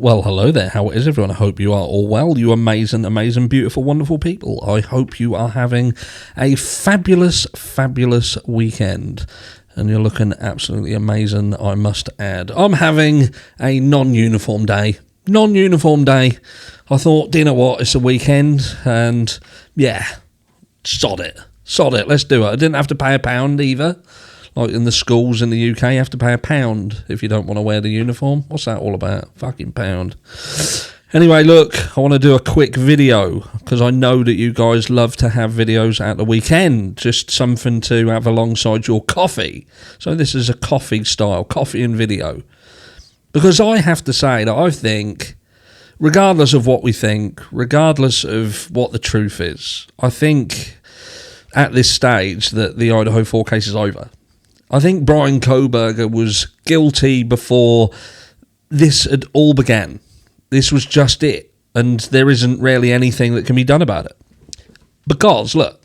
Well, hello there. How is everyone? I hope you are all well. You amazing, amazing, beautiful, wonderful people. I hope you are having a fabulous, fabulous weekend. And you're looking absolutely amazing, I must add. I'm having a non-uniform day. I thought, do you know what? It's a weekend. And yeah, sod it. Let's do it. I didn't have to pay £1 either. Like in the schools in the UK, you have to pay £1 if you don't want to wear the uniform. What's that all about? Fucking pound. Anyway, look, I want to do a quick video because I know that you guys love to have videos at the weekend. Just something to have alongside your coffee. So this is a coffee and video. Because I have to say that I think, regardless of what we think, regardless of what the truth is, I think at this stage that the Idaho 4 case is over. I think Bryan Kohberger was guilty before this had all began. This was just it. And there isn't really anything that can be done about it. Because, look,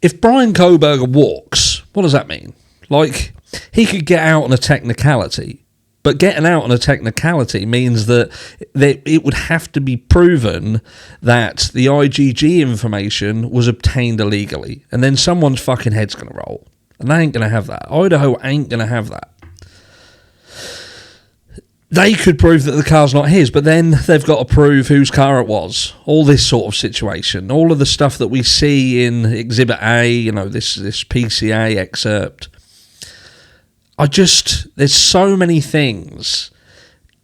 if Bryan Kohberger walks, what does that mean? Like, he could get out on a technicality. But getting out on a technicality means that it would have to be proven that the IgG information was obtained illegally. And then someone's fucking head's going to roll. And they ain't going to have that. Idaho ain't going to have that. They could prove that the car's not his, but then they've got to prove whose car it was. All this sort of situation. All of the stuff that we see in Exhibit A, you know, this PCA excerpt. There's so many things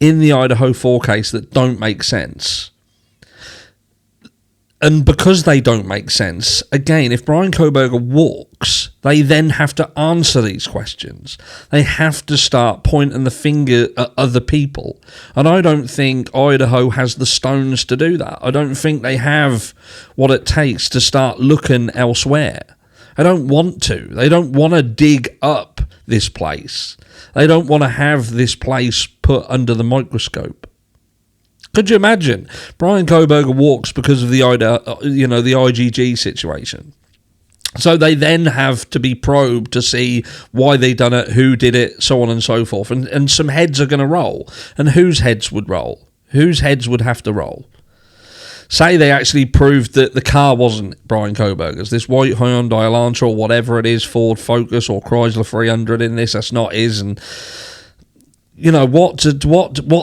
in the Idaho 4 case that don't make sense. And because they don't make sense, again, if Bryan Kohberger walks, they then have to answer these questions. They have to start pointing the finger at other people. And I don't think Idaho has the stones to do that. I don't think they have what it takes to start looking elsewhere. I don't want to. They don't want to dig up this place. They don't want to have this place put under the microscope. Could you imagine? Bryan Kohberger walks because of the IgG situation. So they then have to be probed to see why they done it, who did it, so on and so forth. And some heads are going to roll. And whose heads would roll? Whose heads would have to roll? Say they actually proved that the car wasn't Bryan Kohberger's. This white Hyundai Elantra or whatever it is, Ford Focus or Chrysler 300 in this, that's not his. And you know, what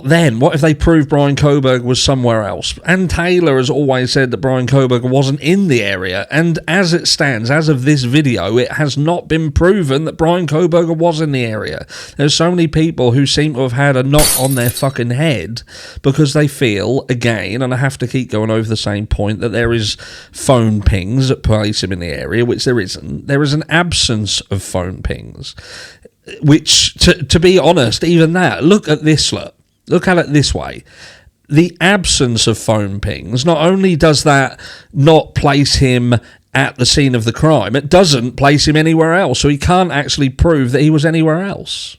then? What if they proved Bryan Kohberger was somewhere else? And Taylor has always said that Bryan Kohberger wasn't in the area. And as it stands, as of this video, it has not been proven that Bryan Kohberger was in the area. There's so many people who seem to have had a knock on their fucking head because they feel, again, and I have to keep going over the same point, that there is phone pings that place him in the area, which there isn't. There is an absence of phone pings. Which, to be honest, even that, look at it this way. The absence of phone pings, not only does that not place him at the scene of the crime, it doesn't place him anywhere else, so he can't actually prove that he was anywhere else.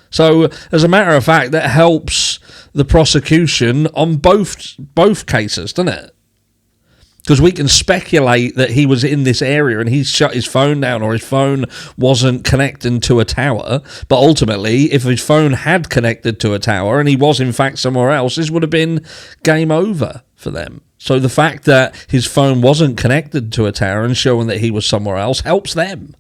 So, as a matter of fact, that helps the prosecution on both cases, doesn't it? Because we can speculate that he was in this area and he's shut his phone down or his phone wasn't connecting to a tower. But ultimately, if his phone had connected to a tower and he was in fact somewhere else, this would have been game over for them. So the fact that his phone wasn't connected to a tower and showing that he was somewhere else helps them.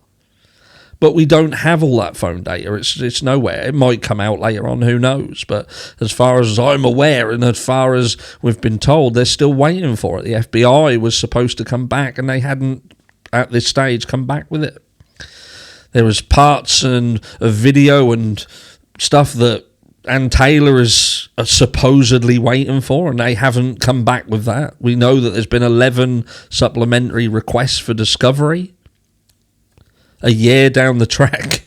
But we don't have all that phone data. It's nowhere. It might come out later on, who knows. But as far as I'm aware and as far as we've been told, they're still waiting for it. The FBI was supposed to come back and they hadn't, at this stage, come back with it. There was parts and a video and stuff that Ann Taylor is supposedly waiting for, and they haven't come back with that. We know that there's been 11 supplementary requests for discovery. A year down the track.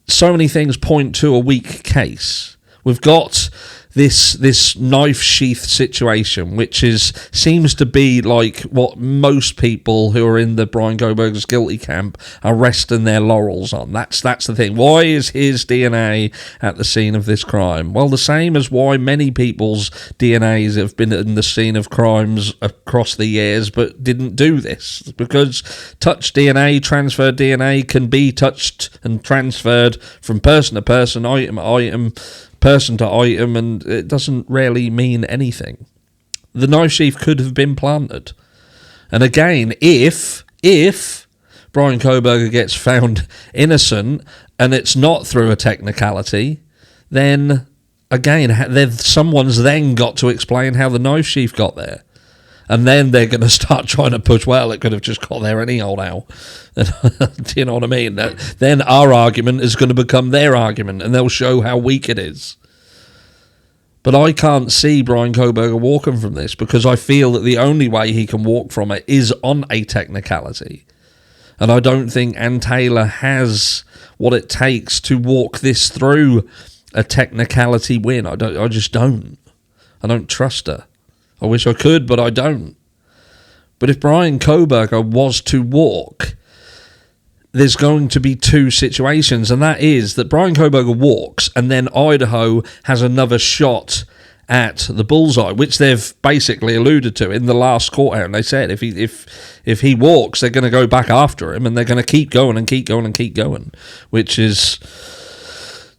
So many things point to a weak case. We've got this knife sheath situation, which seems to be like what most people who are in the Bryan Kohberger's guilty camp are resting their laurels on. That's the thing. Why is his DNA at the scene of this crime? Well, the same as why many people's DNAs have been in the scene of crimes across the years but didn't do this. Because touch DNA, transferred DNA can be touched and transferred from person to person, item to item, person to item, and it doesn't really mean anything. The knife sheath could have been planted. And again, if Brian Kohberger gets found innocent and it's not through a technicality, then again, someone's then got to explain how the knife sheath got there. And then they're going to start trying to push, well, it could have just got there any old how. Do you know what I mean? Then our argument is going to become their argument, and they'll show how weak it is. But I can't see Brian Kohberger walking from this, because I feel that the only way he can walk from it is on a technicality. And I don't think Ann Taylor has what it takes to walk this through a technicality win. I just don't. I don't trust her. I wish I could, but I don't. But if Brian Kohberger was to walk, there's going to be two situations, and that is that Brian Kohberger walks, and then Idaho has another shot at the bullseye, which they've basically alluded to in the last court hearing. They said if he walks, they're going to go back after him, and they're going to keep going and keep going and keep going, which is,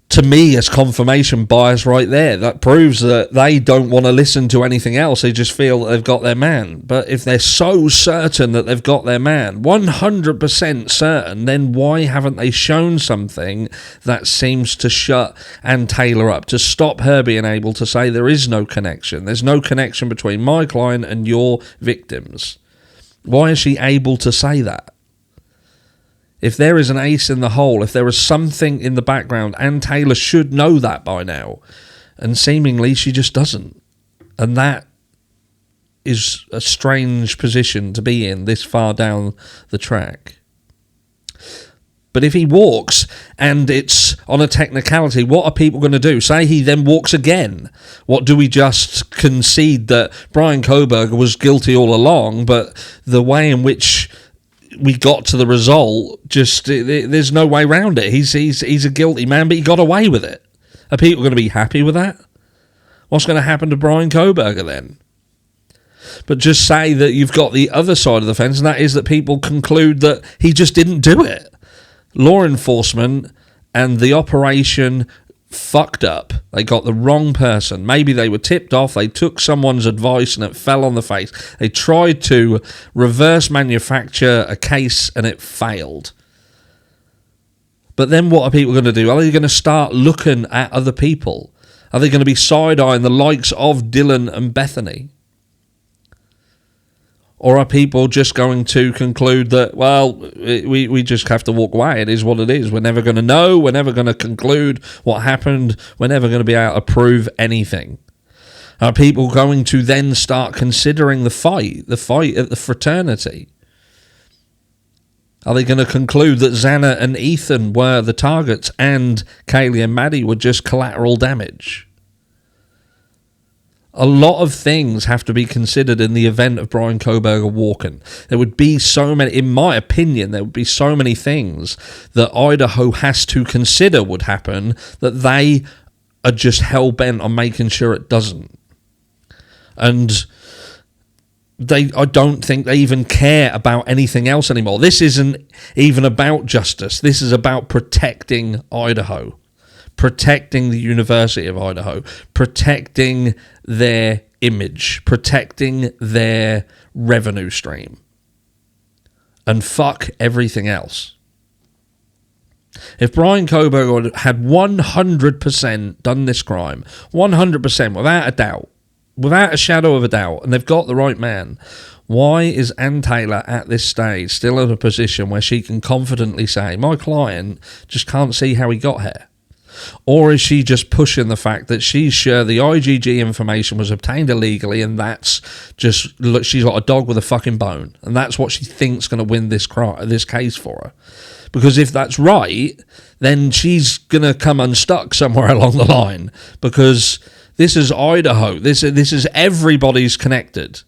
to me, is confirmation bias right there. That proves that they don't want to listen to anything else. They just feel that they've got their man. But if they're so certain that they've got their man, 100% certain, then why haven't they shown something that seems to shut Ann Taylor up, to stop her being able to say there is no connection? There's no connection between my client and your victims. Why is she able to say that? If there is an ace in the hole, if there is something in the background, Ann Taylor should know that by now. And seemingly she just doesn't. And that is a strange position to be in this far down the track. But if he walks and it's on a technicality, what are people going to do? Say he then walks again. What, do we just concede that Brian Kohberger was guilty all along, but the way in which we got to the result, there's no way around it. He's a guilty man, but he got away with it. Are people going to be happy with that? What's going to happen to Brian Kohberger then? But just say that you've got the other side of the fence, and that is that people conclude that he just didn't do it. Law enforcement and the operation fucked up. They got the wrong person. Maybe they were tipped off. They took someone's advice and it fell on the face. They tried to reverse manufacture a case and it failed. But then what are people going to do? Are they going to start looking at other people? Are they going to be side-eyeing the likes of Dylan and Bethany? Or are people just going to conclude that, well, we just have to walk away? It is what it is. We're never going to know. We're never going to conclude what happened. We're never going to be able to prove anything. Are people going to then start considering the fight at the fraternity? Are they going to conclude that Xana and Ethan were the targets and Kaylee and Maddie were just collateral damage? A lot of things have to be considered in the event of Brian Kohberger walking. There would be so many, in my opinion, there would be so many things that Idaho has to consider would happen that they are just hell-bent on making sure it doesn't. And I don't think they even care about anything else anymore. This isn't even about justice. This is about protecting Idaho. Protecting the University of Idaho, protecting their image, protecting their revenue stream, and fuck everything else. If Brian Kohberger had 100% done this crime, 100%, without a doubt, without a shadow of a doubt, and they've got the right man, why is Ann Taylor at this stage still in a position where she can confidently say, my client just can't see how he got here? Or is she just pushing the fact that she's sure the IGG information was obtained illegally, and that's just, she's got a dog with a fucking bone, and that's what she thinks going to win this case for her? Because if that's right, then she's going to come unstuck somewhere along the line, because this is Idaho. This is everybody's connected.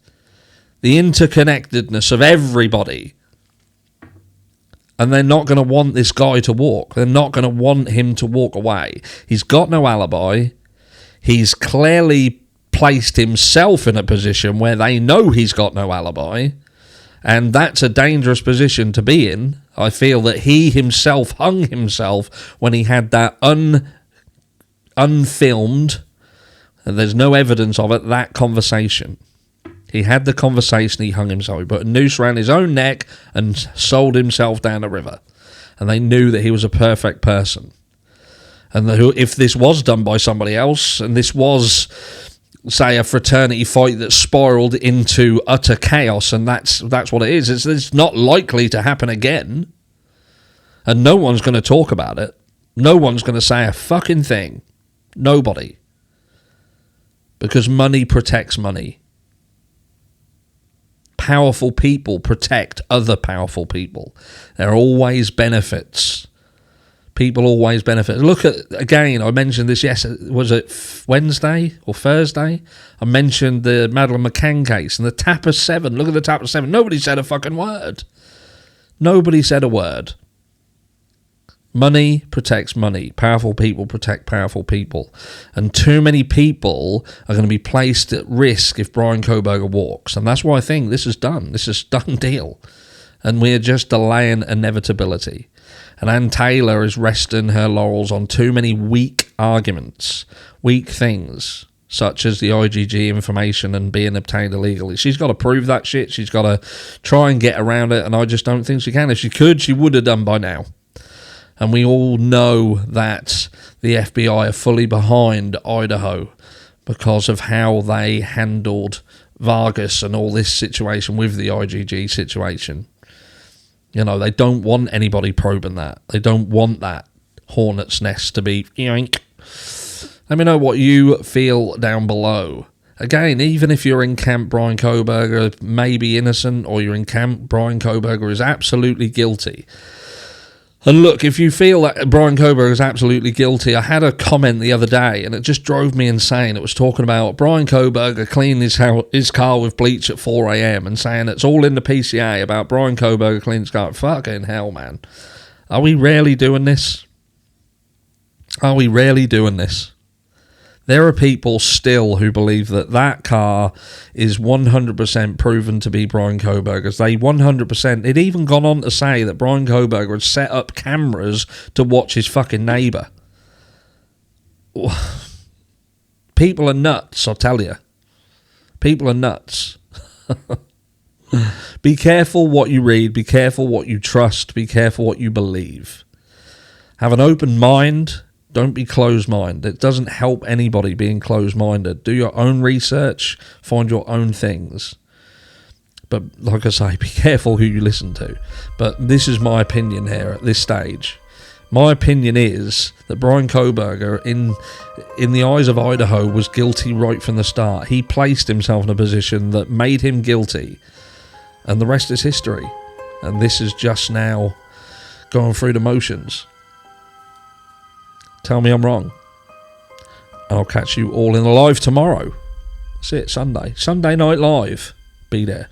The interconnectedness of everybody. And they're not going to want this guy to walk. They're not going to want him to walk away. He's got no alibi. He's clearly placed himself in a position where they know he's got no alibi. And that's a dangerous position to be in. I feel that he himself hung himself when he had that unfilmed, and there's no evidence of it, that conversation. He had the conversation, he hung himself. He put a noose around his own neck and sold himself down the river. And they knew that he was a perfect person. And if this was done by somebody else, and this was, say, a fraternity fight that spiraled into utter chaos, and that's what it is. It's not likely to happen again. And no one's going to talk about it. No one's going to say a fucking thing. Nobody. Because money protects money. Powerful people protect other powerful people. There are always benefits. People always benefit. Look at, again, I mentioned this yesterday, was it Wednesday or Thursday? I mentioned the Madeleine McCann case and the Tapper 7. Look at the Tapper 7. Nobody said a fucking word. Nobody said a word. Money protects money. Powerful people protect powerful people. And too many people are going to be placed at risk if Brian Kohberger walks. And that's why I think this is done. This is done deal. And we're just delaying inevitability. And Ann Taylor is resting her laurels on too many weak arguments, weak things, such as the IGG information and being obtained illegally. She's got to prove that shit. She's got to try and get around it, and I just don't think she can. If she could, she would have done by now. And we all know that the FBI are fully behind Idaho because of how they handled Vargas and all this situation with the IGG situation. You know, they don't want anybody probing that. They don't want that hornet's nest to be yoink. Let me know what you feel down below. Again, even if you're in camp Brian Kohberger may be innocent, or you're in camp Brian Kohberger is absolutely guilty. And look, if you feel that Brian Kohberger is absolutely guilty, I had a comment the other day and it just drove me insane. It was talking about Brian Kohberger cleaning his car with bleach at 4 a.m. and saying it's all in the PCA about Brian Kohberger cleaning his car. Fucking hell, man. Are we really doing this? Are we really doing this? There are people still who believe that that car is 100% proven to be Brian Kohberger's. They 100%. It even gone on to say that Brian Kohberger had set up cameras to watch his fucking neighbour. People are nuts, I'll tell you. People are nuts. Be careful what you read. Be careful what you trust. Be careful what you believe. Have an open mind. Don't be closed-minded. It doesn't help anybody being closed-minded. Do your own research. Find your own things. But like I say, be careful who you listen to. But this is my opinion here at this stage. My opinion is that Brian Kohberger, in the eyes of Idaho, was guilty right from the start. He placed himself in a position that made him guilty. And the rest is history. And this is just now going through the motions. Tell me I'm wrong. I'll catch you all in the live tomorrow. That's it, Sunday. Sunday Night Live. Be there.